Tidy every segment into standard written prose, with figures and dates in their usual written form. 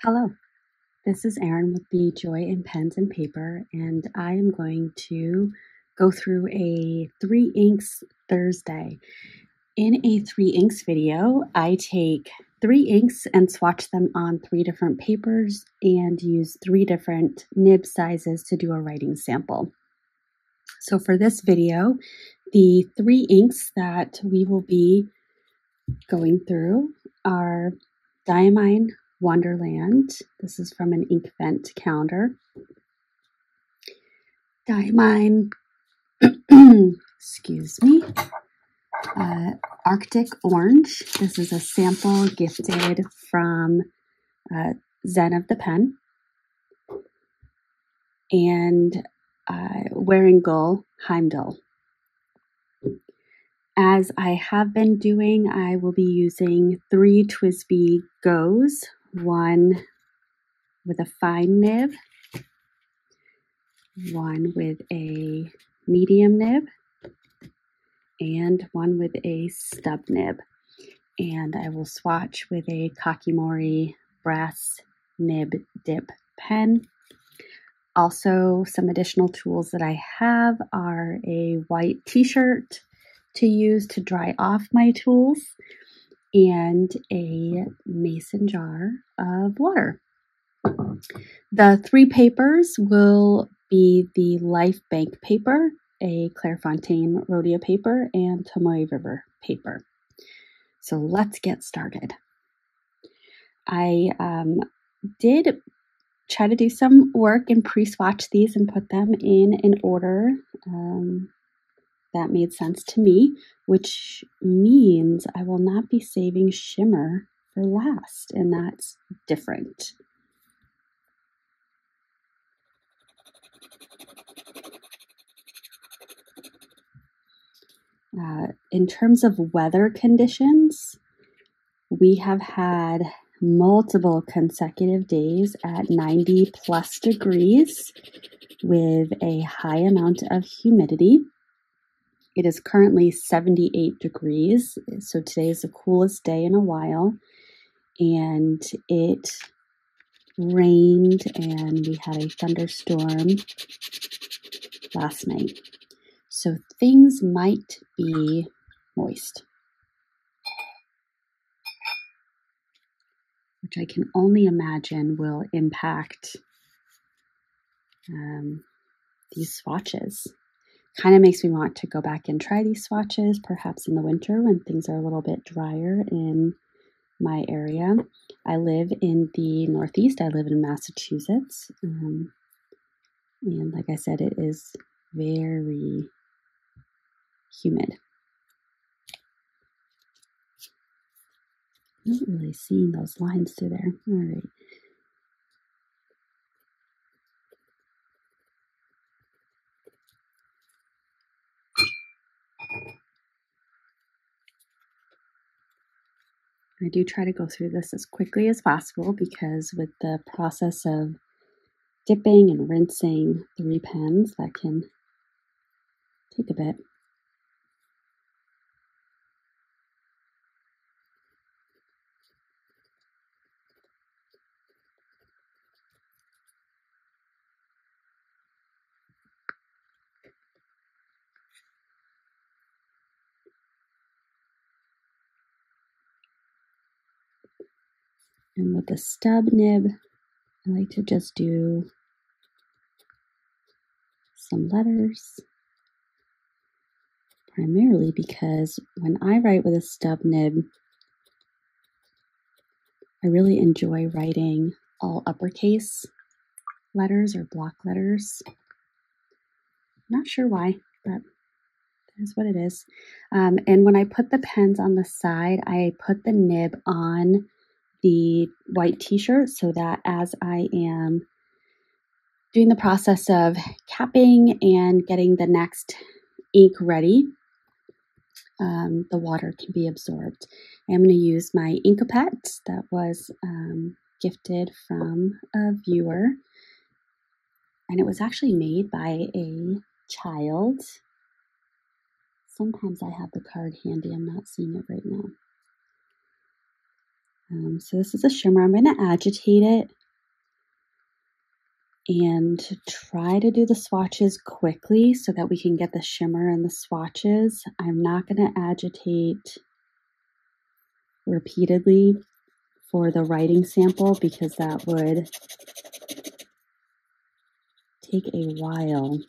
Hello, this is Erin with the Joy in Pens and Paper, and I am going to go through a 3 inks Thursday. In a 3 inks video, I take 3 inks and swatch them on 3 different papers and use 3 different nib sizes to do a writing sample. So for this video, the 3 inks that we will be going through are Diamine Wonderland. This is from an Inkvent calendar. Diamine, excuse me, Arctic Orange. This is a sample gifted from Zen of the Pen. And Wearingeul Heimdall. As I have been doing, I will be using 3 TWSBI Go's, one with a fine nib, one with a medium nib, and one with a stub nib. And I will swatch with a Kakimori brass nib dip pen. Also, some additional tools that I have are a white t-shirt to use to dry off my tools and a mason jar of water. The 3 papers will be the Life Bank paper, a Clairefontaine Rhodia paper, and Tomoe River paper. So let's get started. I did try to do some work and pre-swatch these and put them in an order that made sense to me, which means I will not be saving shimmer for last, and that's different. In terms of weather conditions, we have had multiple consecutive days at 90 plus degrees with a high amount of humidity. It is currently 78 degrees, so today is the coolest day in a while, and it rained and we had a thunderstorm last night. So things might be moist, which I can only imagine will impact these swatches. Kind of makes me want to go back and try these swatches, perhaps in the winter when things are a little bit drier in my area. I live in the Northeast. I live in Massachusetts. And like I said, it is very humid. I'm not really seeing those lines through there. All right. I do try to go through this as quickly as possible because with the process of dipping and rinsing 3 pens, that can take a bit. And with the stub nib, I like to just do some letters, primarily because when I write with a stub nib, I really enjoy writing all uppercase letters or block letters. Not sure why, but that is what it is. And when I put the pens on the side, I put the nib on the white t-shirt so that as I am doing the process of capping and getting the next ink ready, the water can be absorbed. I'm going to use my Inkapet that was gifted from a viewer, and it was actually made by a child. Sometimes I have the card handy. I'm not seeing it right now. So this is a shimmer. I'm going to agitate it and try to do the swatches quickly so that we can get the shimmer and the swatches. I'm not going to agitate repeatedly for the writing sample because that would take a while.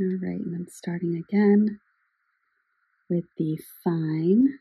All right, and then starting again with the fine.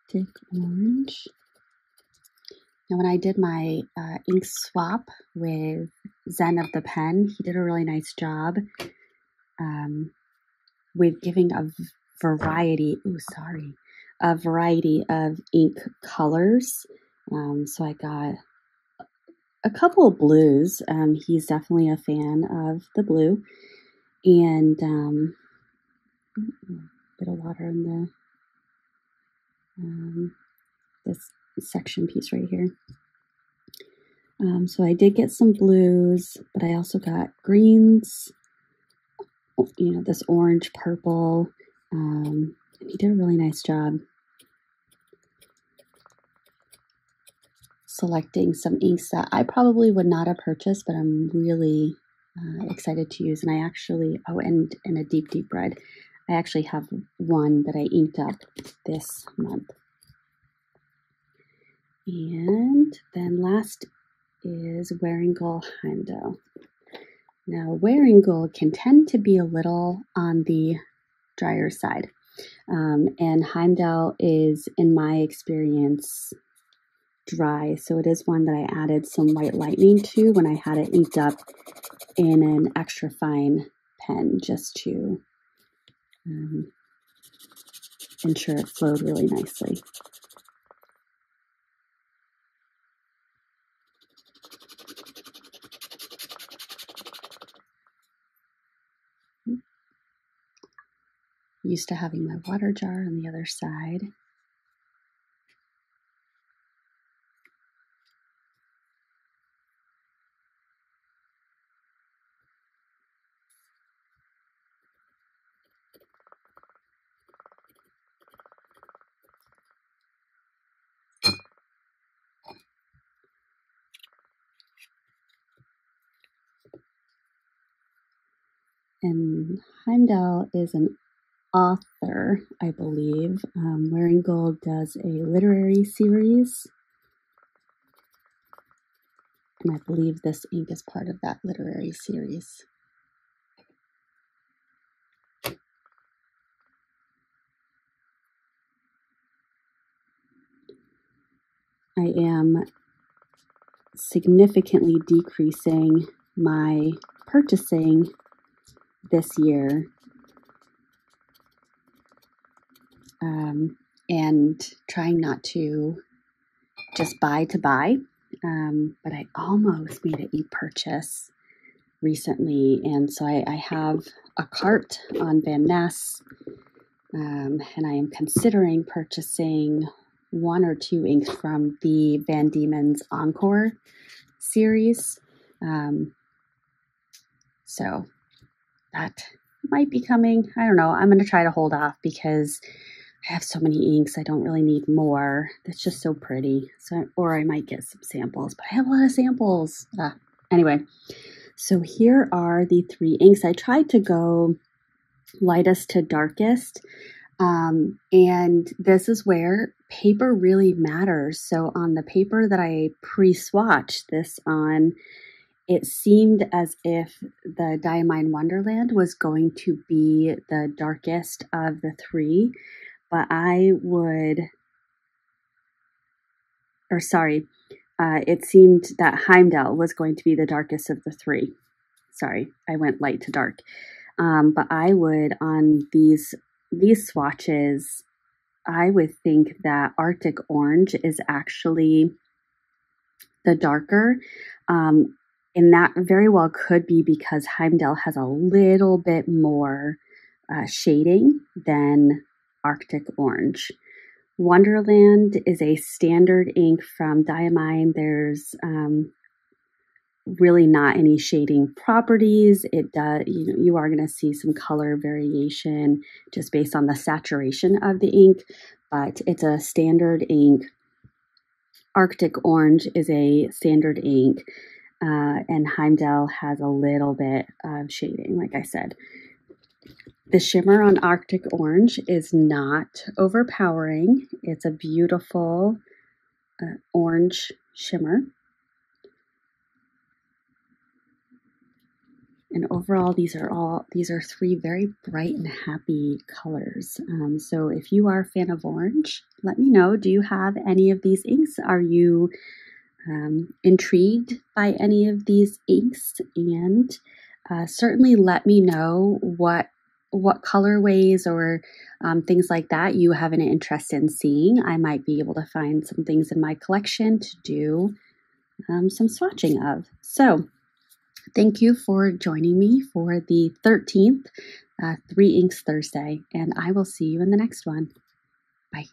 Take orange. Now, when I did my ink swap with Zen of the Pen, he did a really nice job with giving a variety of ink colors. So I got a couple of blues. He's definitely a fan of the blue, and a bit of water in the this section piece right here. So I did get some blues, but I also got greens, this orange, purple. And he did a really nice job selecting some inks that I probably would not have purchased, but I'm really excited to use. And I actually, and a deep, deep red. I actually have one that I inked up this month. And then last is Wearingeul Heimdall. Now, Wearingeul can tend to be a little on the drier side. And Heimdall is, in my experience, dry. So it is one that I added some White Lightning to when I had it inked up in an extra fine pen just to ensure it flowed really nicely. Used to having my water jar on the other side. And Heimdall is an author, I believe. Wearingeul does a literary series, and I believe this ink is part of that literary series. I am significantly decreasing my purchasing this year, and trying not to just buy to buy, but I almost made an e-purchase recently, and so I have a cart on Van Ness, and I am considering purchasing 1 or 2 inks from the Van Diemen's Encore series. So that might be coming. I don't know. I'm going to try to hold off because I have so many inks. I don't really need more. That's just so pretty. Or I might get some samples, but I have a lot of samples. Anyway, so here are the 3 inks. I tried to go lightest to darkest. And this is where paper really matters. So on the paper that I pre-swatched this on, it seemed as if the Diamine Wonderland was going to be the darkest of the three, but it seemed that Heimdall was going to be the darkest of the three. Sorry, I went light to dark. But I would, on these swatches, I would think that Arctic Orange is actually the darker. And that very well could be because Heimdall has a little bit more shading than Arctic Orange. Wonderland is a standard ink from Diamine. There's really not any shading properties. It does, you are going to see some color variation just based on the saturation of the ink, but it's a standard ink. Arctic Orange is a standard ink, and Heimdall has a little bit of shading, like I said. The shimmer on Arctic Orange is not overpowering. It's a beautiful orange shimmer. And overall, these are three very bright and happy colors. So if you are a fan of orange, let me know. Do you have any of these inks? Are you intrigued by any of these inks? And certainly let me know what colorways or things like that you have an interest in seeing. I might be able to find some things in my collection to do some swatching of. So thank you for joining me for the 13th 3 Inks Thursday, and I will see you in the next one. Bye.